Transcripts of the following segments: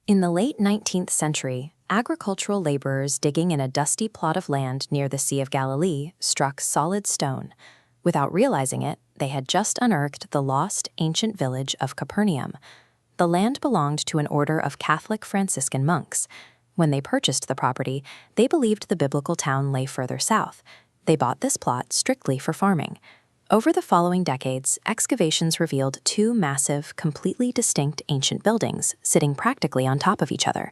In the late 19th century, agricultural laborers digging in a dusty plot of land near the Sea of Galilee struck solid stone. Without realizing it, they had just unearthed the lost ancient village of Capernaum. The land belonged to an order of Catholic Franciscan monks. When they purchased the property, they believed the biblical town lay further south. They bought this plot strictly for farming. Over the following decades, excavations revealed two massive, completely distinct ancient buildings sitting practically on top of each other.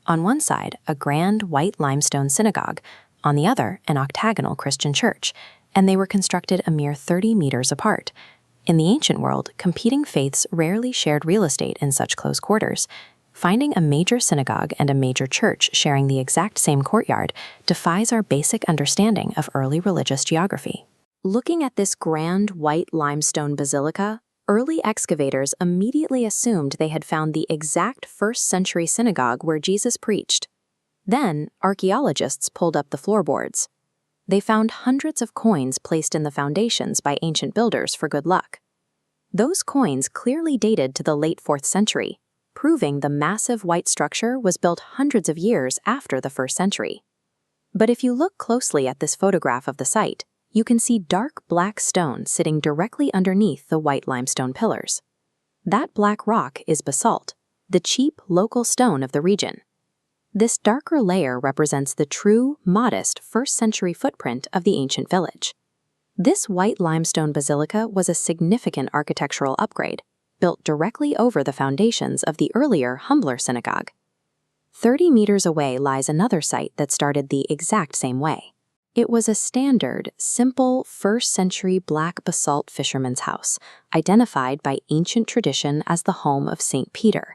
On one side, a grand white limestone synagogue, on the other, an octagonal Christian church, and they were constructed a mere 30 meters apart. In the ancient world, competing faiths rarely shared real estate in such close quarters. Finding a major synagogue and a major church sharing the exact same courtyard defies our basic understanding of early religious geography. Looking at this grand white limestone basilica, early excavators immediately assumed they had found the exact first-century synagogue where Jesus preached. Then, archaeologists pulled up the floorboards. They found hundreds of coins placed in the foundations by ancient builders for good luck. Those coins clearly dated to the late 4th century, proving the massive white structure was built hundreds of years after the 1st century. But if you look closely at this photograph of the site, you can see dark black stone sitting directly underneath the white limestone pillars. That black rock is basalt, the cheap local stone of the region. This darker layer represents the true, modest 1st century footprint of the ancient village. This white limestone basilica was a significant architectural upgrade, built directly over the foundations of the earlier, humbler synagogue. 30 meters away lies another site that started the exact same way. It was a standard, simple 1st century black basalt fisherman's house, identified by ancient tradition as the home of St. Peter.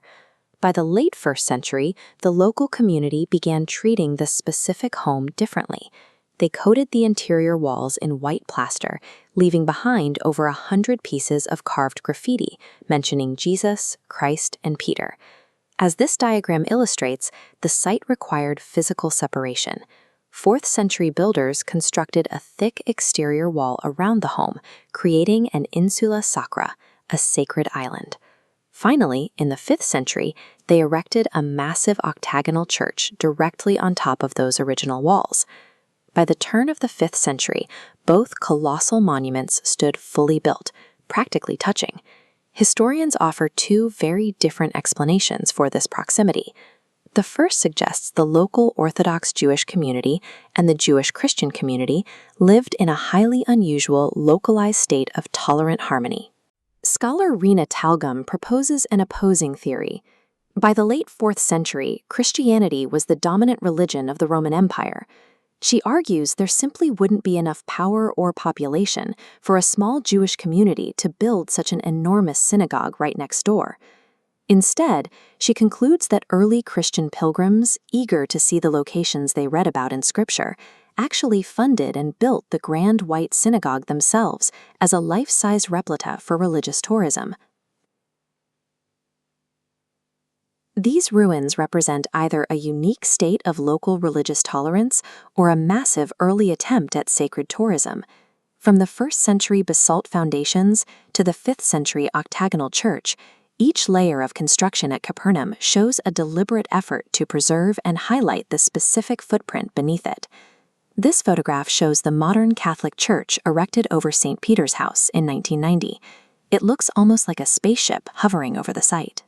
By the late 1st century, the local community began treating this specific home differently. They coated the interior walls in white plaster, leaving behind over 100 pieces of carved graffiti mentioning Jesus, Christ, and Peter. As this diagram illustrates, the site required physical separation. 4th century builders constructed a thick exterior wall around the home, creating an insula sacra, a sacred island. Finally, in the 5th century, they erected a massive octagonal church directly on top of those original walls. By the turn of the 5th century, both colossal monuments stood fully built, practically touching. Historians offer two very different explanations for this proximity. The first suggests the local Orthodox Jewish community and the Jewish Christian community lived in a highly unusual, localized state of tolerant harmony. Scholar Rena Talgum proposes an opposing theory. By the late 4th century, Christianity was the dominant religion of the Roman Empire. She argues there simply wouldn't be enough power or population for a small Jewish community to build such an enormous synagogue right next door. Instead, she concludes that early Christian pilgrims, eager to see the locations they read about in Scripture, actually funded and built the Grand White Synagogue themselves as a life-size replica for religious tourism. These ruins represent either a unique state of local religious tolerance or a massive early attempt at sacred tourism. From the 1st century basalt foundations to the 5th century octagonal church, each layer of construction at Capernaum shows a deliberate effort to preserve and highlight the specific footprint beneath it. This photograph shows the modern Catholic church erected over St. Peter's House in 1990. It looks almost like a spaceship hovering over the site.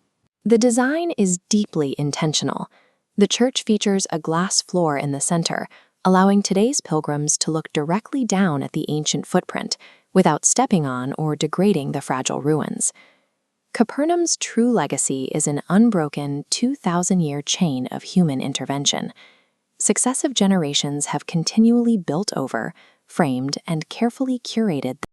The design is deeply intentional. The church features a glass floor in the center, allowing today's pilgrims to look directly down at the ancient footprint without stepping on or degrading the fragile ruins. Capernaum's true legacy is an unbroken 2,000-year chain of human intervention. Successive generations have continually built over, framed, and carefully curated